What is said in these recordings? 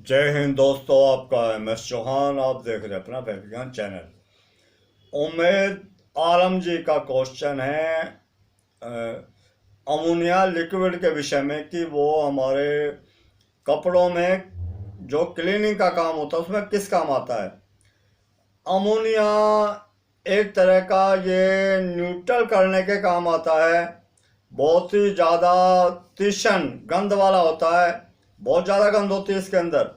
जय हिंद दोस्तों, आपका MS चौहान। आप देख रहे हैं अपना वैज्ञान चैनल। उम्मीद आलम जी का क्वेश्चन है अमोनिया लिक्विड के विषय में कि वो हमारे कपड़ों में जो क्लीनिंग का काम होता है उसमें किस काम आता है। अमोनिया एक तरह का ये न्यूट्रल करने के काम आता है। बहुत ही ज़्यादा तीक्ष्ण गंध वाला होता है, बहुत ज़्यादा गंध होती है इसके अंदर।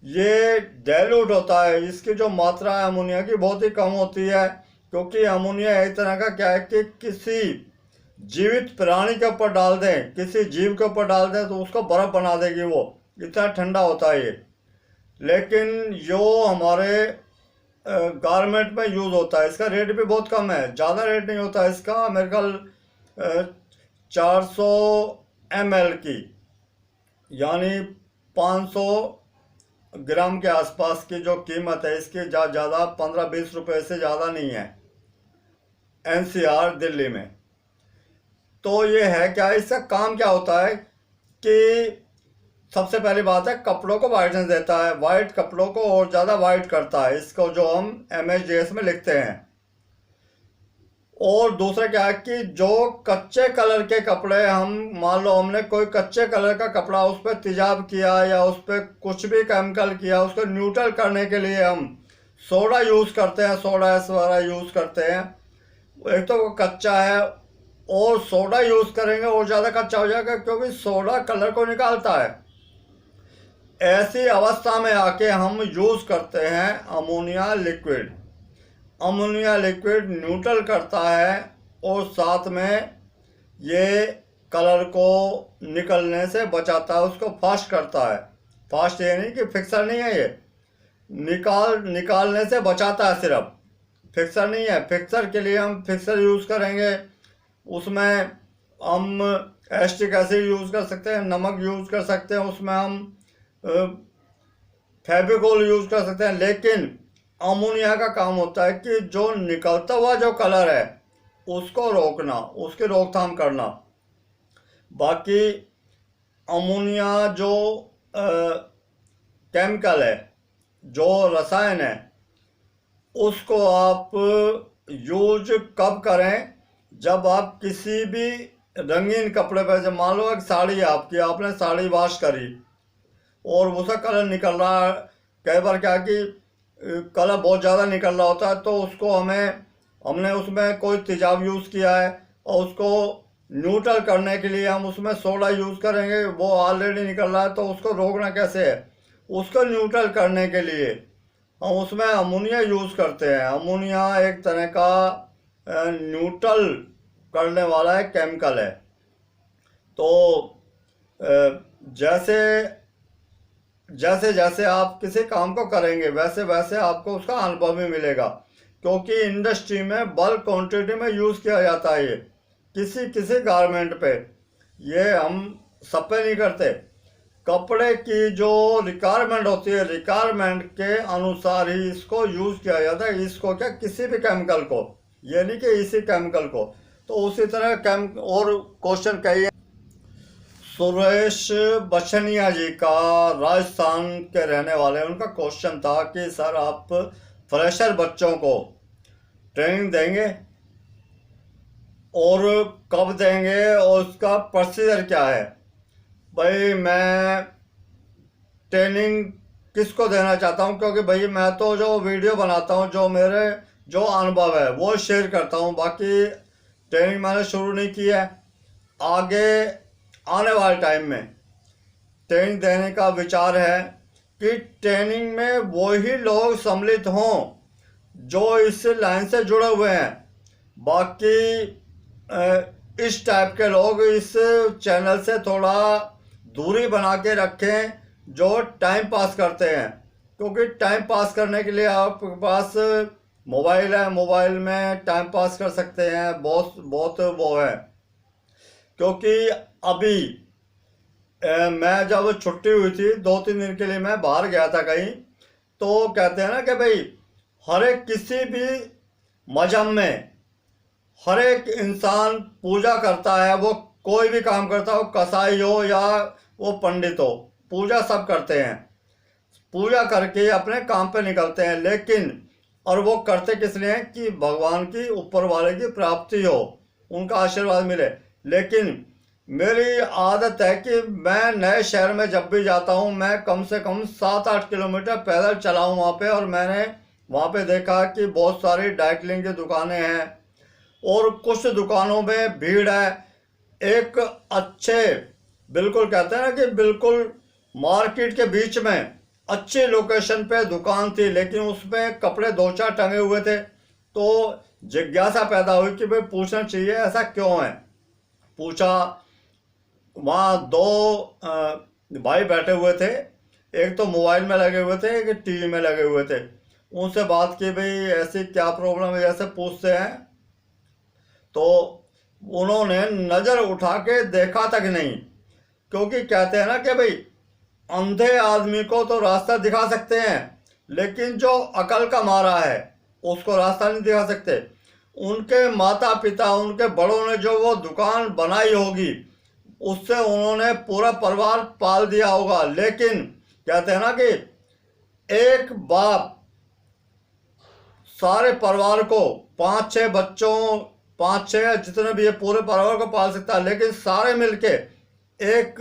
ये डाइल्यूट होता है, इसकी जो मात्रा है अमोनिया की बहुत ही कम होती है, क्योंकि अमोनिया एक तरह का क्या है कि किसी जीवित प्राणी के ऊपर डाल दें, किसी जीव के ऊपर डाल दें तो उसको बर्फ बना देगी, वो इतना ठंडा होता है ये। लेकिन जो हमारे गारमेंट में यूज़ होता है इसका रेट भी बहुत कम है, ज़्यादा रेट नहीं होता है इसका। मेरे ख्याल 400 ml की यानी 500 ग्राम के आसपास की जो कीमत है इसकी, ज़्यादा 15-20 रुपए से ज़्यादा नहीं है NCR दिल्ली में। तो ये है क्या, इसका काम क्या होता है कि सबसे पहली बात है कपड़ों को वाइटनेस देता है, वाइट कपड़ों को और ज़्यादा वाइट करता है, इसको जो हम MHDS में लिखते हैं। और दूसरा क्या है कि जो कच्चे कलर के कपड़े, हम मान लो हमने कोई कच्चे कलर का कपड़ा उस पर तेजाब किया या उस पर कुछ भी केमिकल किया, उसको न्यूट्रल करने के लिए हम सोडा यूज़ करते हैं, सोडा एस वगैरह यूज़ करते हैं। एक तो वो कच्चा है और सोडा यूज़ करेंगे और ज़्यादा कच्चा हो जाएगा, क्योंकि सोडा कलर को निकालता है। ऐसी अवस्था में आके हम यूज़ करते हैं ammonia liquid. Ammonia liquid neutral करता है और साथ में ये कलर को निकलने से बचाता है, उसको फास्ट करता है। फास्ट ये नहीं कि फिक्सर नहीं है, ये निकालने से बचाता है, सिर्फ फिक्सर नहीं है। फिक्सर के लिए हम फिक्सर यूज़ करेंगे, उसमें हम एस्टिक एसिड यूज़ कर सकते हैं, नमक यूज़ कर सकते हैं, उसमें हम फेविकोल यूज़ कर सकते हैं। लेकिन अमोनिया का काम होता है कि जो निकलता हुआ जो कलर है उसको रोकना, उसकी रोकथाम करना। बाकी अमोनिया जो केमिकल है, जो रसायन है, उसको आप यूज कब करें, जब आप किसी भी रंगीन कपड़े पर, जब मान लो एक साड़ी है आपकी, आपने साड़ी वॉश करी और उसका कलर निकल रहा है, कई बार क्या कि कलर बहुत ज़्यादा निकल रहा होता है, तो उसको हमने उसमें कोई तेजाब यूज़ किया है और उसको न्यूट्रल करने के लिए हम उसमें सोडा यूज़ करेंगे, वो ऑलरेडी निकल रहा है, तो उसको रोकना कैसे है। उसको न्यूट्रल करने के लिए हम उसमें अमोनिया यूज़ करते हैं। अमोनिया एक तरह का न्यूट्रल करने वाला है केमिकल है। तो जैसे जैसे जैसे आप किसी काम को करेंगे वैसे वैसे आपको उसका अनुभव भी मिलेगा, क्योंकि इंडस्ट्री में बल्क क्वांटिटी में यूज़ किया जाता है ये, किसी किसी गारमेंट पे, ये हम सब पे नहीं करते। कपड़े की जो रिक्वायरमेंट होती है, रिक्वायरमेंट के अनुसार ही इसको यूज़ किया जाता है। इसको क्या, किसी भी केमिकल को, ये नहीं कि इसी केमिकल को। तो उसी तरह और क्वेश्चन कई हैं। सुरेश बछनिया जी का, राजस्थान के रहने वाले, उनका क्वेश्चन था कि सर आप फ्रेशर बच्चों को ट्रेनिंग देंगे और कब देंगे और उसका प्रोसीजर क्या है। भाई मैं ट्रेनिंग किसको देना चाहता हूँ, क्योंकि भाई मैं तो जो वीडियो बनाता हूँ, जो मेरे जो अनुभव है वो शेयर करता हूँ, बाकी ट्रेनिंग मैंने शुरू नहीं की है। आगे आने वाले टाइम में ट्रेनिंग देने का विचार है कि ट्रेनिंग में वही लोग सम्मिलित हों जो इस लाइन से जुड़े हुए हैं। बाकी इस टाइप के लोग इस चैनल से थोड़ा दूरी बना के रखें, जो टाइम पास करते हैं, क्योंकि टाइम पास करने के लिए आपके पास मोबाइल है, मोबाइल में टाइम पास कर सकते हैं, बहुत बहुत वो है। क्योंकि अभी मैं जब छुट्टी हुई थी 2-3 दिन के लिए, मैं बाहर गया था कहीं, तो कहते हैं ना कि भाई हर एक किसी भी मजहब में हर एक इंसान पूजा करता है, वो कोई भी काम करता हो, कसाई हो या वो पंडित हो, पूजा सब करते हैं। पूजा करके अपने काम पे निकलते हैं, लेकिन और वो करते किस लिए हैं कि भगवान की, ऊपर वाले की प्राप्ति हो, उनका आशीर्वाद मिले। लेकिन मेरी आदत है कि मैं नए शहर में जब भी जाता हूँ मैं कम से कम 7-8 किलोमीटर पैदल चला हूँ वहाँ पे, और मैंने वहाँ पे देखा कि बहुत सारी ड्राई क्लीनिंग की दुकानें हैं और कुछ दुकानों में भीड़ है। एक अच्छे, बिल्कुल कहते हैं ना कि बिल्कुल मार्केट के बीच में अच्छी लोकेशन पे दुकान थी, लेकिन उसमें कपड़े 2-4 टंगे हुए थे। तो जिज्ञासा पैदा हुई कि भाई पूछना चाहिए ऐसा क्यों है। पूछा, वहाँ 2 भाई बैठे हुए थे, एक तो मोबाइल में लगे हुए थे, एक टीवी में लगे हुए थे। उनसे बात की, भाई ऐसी क्या प्रॉब्लम है, ऐसे पूछते हैं। तो उन्होंने नज़र उठा के देखा तक नहीं, क्योंकि कहते हैं ना कि भाई अंधे आदमी को तो रास्ता दिखा सकते हैं, लेकिन जो अकल का मारा है उसको रास्ता नहीं दिखा सकते। उनके माता पिता, उनके बड़ों ने जो वो दुकान बनाई होगी उससे उन्होंने पूरा परिवार पाल दिया होगा, लेकिन कहते हैं ना कि एक बाप सारे परिवार को, 5-6 बच्चों, 5-6 जितने भी है पूरे परिवार को पाल सकता है, लेकिन सारे मिलके एक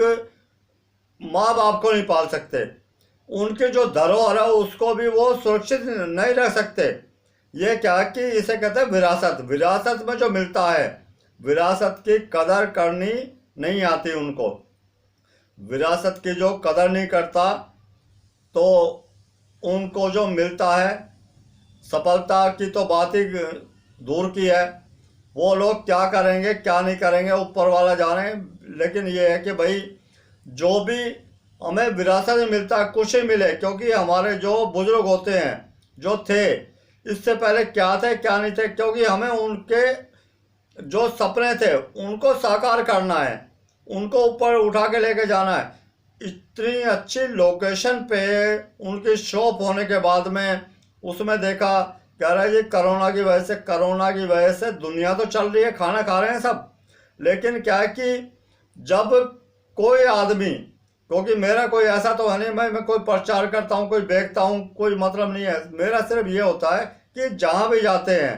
माँ बाप को नहीं पाल सकते। उनकी जो धरोहर है उसको भी वो सुरक्षित नहीं रख सकते। ये क्या कि इसे कहते हैं विरासत। विरासत में जो मिलता है, विरासत की कदर करनी नहीं आती उनको। विरासत की जो कदर नहीं करता तो उनको जो मिलता है, सफलता की तो बात ही दूर की है, वो लोग क्या करेंगे क्या नहीं करेंगे ऊपर वाला जाने। लेकिन ये है कि भाई जो भी हमें विरासत में मिलता है कुछ ही मिले, क्योंकि हमारे जो बुजुर्ग होते हैं जो थे इससे पहले क्या थे क्या नहीं थे, क्योंकि हमें उनके जो सपने थे उनको साकार करना है, उनको ऊपर उठा के लेके जाना है। इतनी अच्छी लोकेशन पे उनकी शॉप होने के बाद में उसमें देखा, कह रहा है जी कोरोना की वजह से दुनिया तो चल रही है, खाना खा रहे हैं सब, लेकिन क्या है कि जब कोई आदमी, क्योंकि मेरा कोई ऐसा तो है नहीं मैं कोई प्रचार करता हूँ, कोई बेचता हूँ, कोई मतलब नहीं है। मेरा सिर्फ ये होता है कि जहाँ भी जाते हैं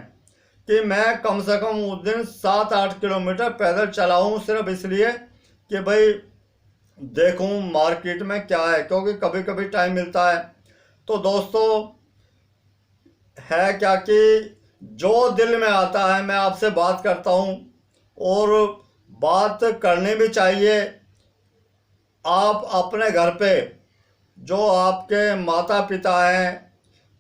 कि मैं कम से कम उस दिन 7-8 किलोमीटर पैदल चला हूँ, सिर्फ इसलिए कि भाई देखूँ मार्केट में क्या है, क्योंकि कभी कभी टाइम मिलता है। तो दोस्तों है क्या कि जो दिल में आता है मैं आपसे बात करता हूँ, और बात करनी भी चाहिए। आप अपने घर पे जो आपके माता पिता हैं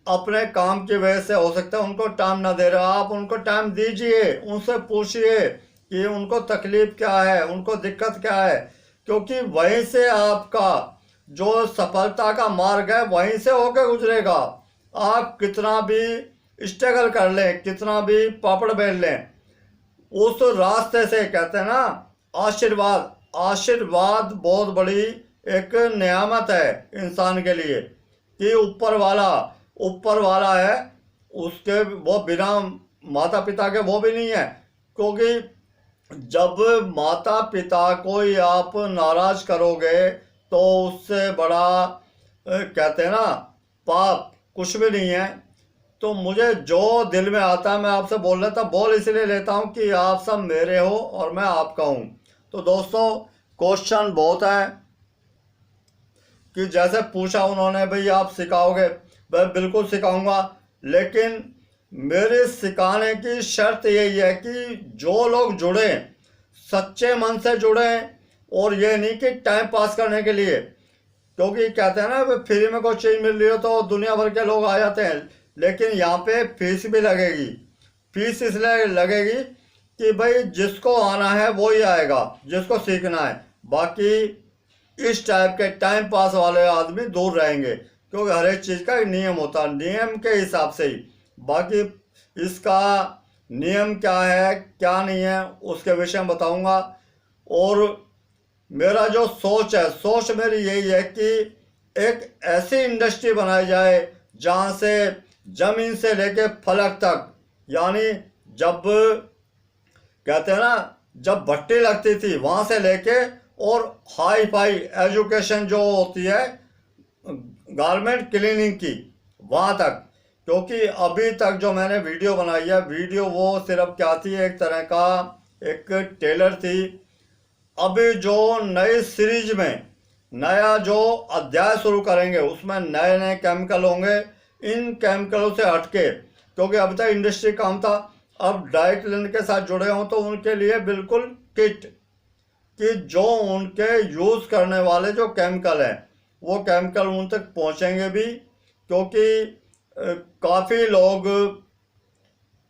अपने काम की वजह से हो सकता है उनको टाइम ना दे रहे, आप उनको टाइम दीजिए, उनसे पूछिए कि उनको तकलीफ क्या है, उनको दिक्कत क्या है, क्योंकि वहीं से आपका जो सफलता का मार्ग है वहीं से होकर गुजरेगा। आप कितना भी स्ट्रगल कर लें, कितना भी पापड़ बेल लें, उस रास्ते से, कहते हैं ना आशीर्वाद, आशीर्वाद बहुत बड़ी एक नियामत है इंसान के लिए, कि ऊपर वाला है, उसके वो बिना माता पिता के वो भी नहीं है। क्योंकि जब माता पिता को ही आप नाराज करोगे तो उससे बड़ा कहते हैं ना पाप कुछ भी नहीं है। तो मुझे जो दिल में आता है मैं आपसे बोल लेता, बोल इसलिए लेता हूँ कि आप सब मेरे हो और मैं आपका हूँ। तो दोस्तों क्वेश्चन बहुत है कि जैसे पूछा उन्होंने भाई आप सिखाओगे, मैं बिल्कुल सिखाऊंगा, लेकिन मेरे सिखाने की शर्त यही है कि जो लोग जुड़े सच्चे मन से जुड़े, और ये नहीं कि टाइम पास करने के लिए, क्योंकि कहते हैं ना फ्री में कोई चीज़ मिल रही हो तो दुनिया भर के लोग आ जाते हैं, लेकिन यहाँ पे फीस भी लगेगी। फीस इसलिए लगेगी कि भाई जिसको आना है वो ही आएगा, जिसको सीखना है। बाकी इस टाइप के टाइम पास वाले आदमी दूर रहेंगे, क्योंकि हर एक चीज़ का एक नियम होता है, नियम के हिसाब से ही। बाकी इसका नियम क्या है क्या नहीं है उसके विषय में बताऊंगा। और मेरा जो सोच है, सोच मेरी यही है कि एक ऐसी इंडस्ट्री बनाई जाए जहाँ से जमीन से लेके फलक तक, यानी जब कहते हैं ना जब भट्टी लगती थी वहाँ से लेके और हाई फाई एजुकेशन जो होती है गारमेंट क्लीनिंग की, वहाँ तक। क्योंकि अभी तक जो मैंने वीडियो बनाई है, वीडियो वो सिर्फ क्या थी, एक तरह का एक टेलर थी। अभी जो नई सीरीज में नया जो अध्याय शुरू करेंगे उसमें नए नए केमिकल होंगे, इन केमिकलों से हटके। क्योंकि अब तक इंडस्ट्री काम था, अब ड्राई क्लीन के साथ जुड़े हों तो उनके लिए बिल्कुल किट, कि जो उनके यूज़ करने वाले जो केमिकल हैं वो केमिकल उन तक पहुंचेंगे भी। क्योंकि काफ़ी लोग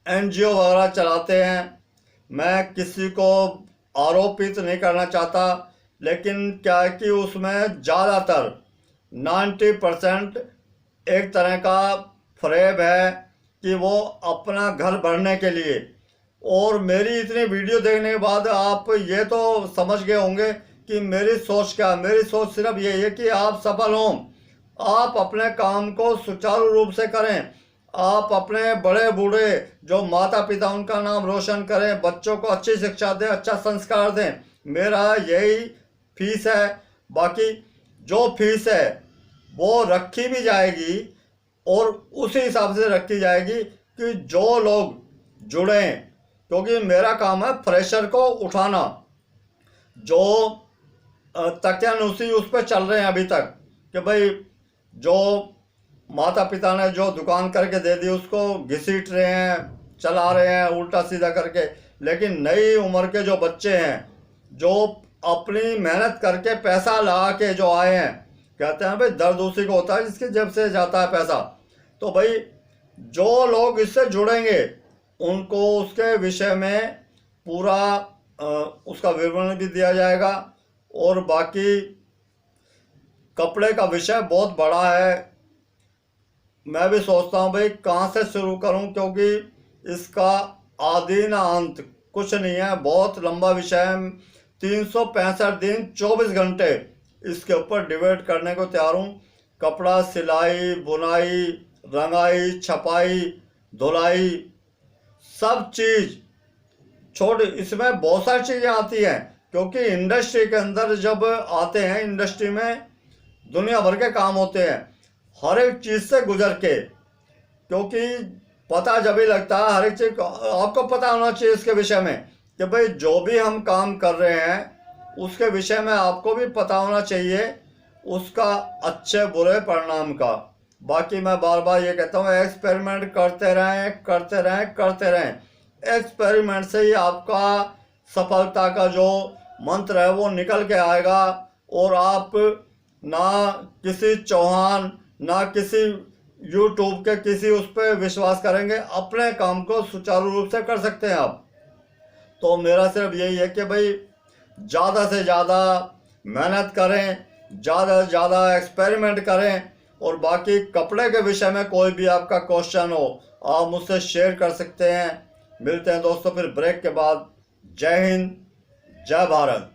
एनजीओ वगैरह चलाते हैं, मैं किसी को आरोपित नहीं करना चाहता, लेकिन क्या है कि उसमें ज़्यादातर 90% एक तरह का फ्रेब है कि वो अपना घर भरने के लिए। और मेरी इतनी वीडियो देखने के बाद आप ये तो समझ गए होंगे कि मेरी सोच क्या। मेरी सोच सिर्फ यही है कि आप सफल हों, आप अपने काम को सुचारू रूप से करें, आप अपने बड़े बूढ़े जो माता पिता उनका नाम रोशन करें, बच्चों को अच्छी शिक्षा दें, अच्छा संस्कार दें। मेरा यही फीस है। बाकी जो फीस है वो रखी भी जाएगी और उसी हिसाब से रखी जाएगी कि जो लोग जुड़ें। क्योंकि मेरा काम है फ्रेशर को उठाना, जो तकियानुसी उस पर चल रहे हैं अभी तक कि भाई जो माता पिता ने जो दुकान करके दे दी उसको घसीट रहे हैं, चला रहे हैं उल्टा सीधा करके। लेकिन नई उम्र के जो बच्चे हैं जो अपनी मेहनत करके पैसा लगा के जो आए हैं, कहते हैं भाई दर्द उसी को होता है जिसकी जेब से जाता है पैसा। तो भाई जो लोग इससे जुड़ेंगे उनको उसके विषय में पूरा उसका विवरण भी दिया जाएगा। और बाकी कपड़े का विषय बहुत बड़ा है, मैं भी सोचता हूँ भाई कहाँ से शुरू करूँ, क्योंकि इसका आदि ना अंत कुछ नहीं है, बहुत लंबा विषय है। 365 दिन 24 घंटे इसके ऊपर डिबेट करने को तैयार हूँ। कपड़ा सिलाई, बुनाई, रंगाई, छपाई, धुलाई, सब चीज़ छोड़, इसमें बहुत सारी चीज़ें आती हैं। क्योंकि इंडस्ट्री के अंदर जब आते हैं, इंडस्ट्री में दुनिया भर के काम होते हैं हर एक चीज़ से गुजर के। क्योंकि पता जब ही लगता है हर एक चीज़ आपको पता होना चाहिए इसके विषय में कि भाई जो भी हम काम कर रहे हैं उसके विषय में आपको भी पता होना चाहिए उसका अच्छे बुरे परिणाम का। बाकी मैं बार बार ये कहता हूँ एक्सपेरिमेंट करते रहें करते रहें करते रहें। एक्सपेरिमेंट से ही आपका सफलता का जो मंत्र है वो निकल के आएगा। और आप ना किसी चौहान ना किसी यूट्यूब के किसी उस पर विश्वास करेंगे, अपने काम को सुचारू रूप से कर सकते हैं आप। तो मेरा सिर्फ यही है कि भाई ज़्यादा से ज़्यादा मेहनत करें, ज़्यादा से ज़्यादा एक्सपेरिमेंट करें। और बाकी कपड़े के विषय में कोई भी आपका क्वेश्चन हो आप मुझसे शेयर कर सकते हैं। मिलते हैं दोस्तों फिर ब्रेक के बाद। जय हिंद, जय भारत।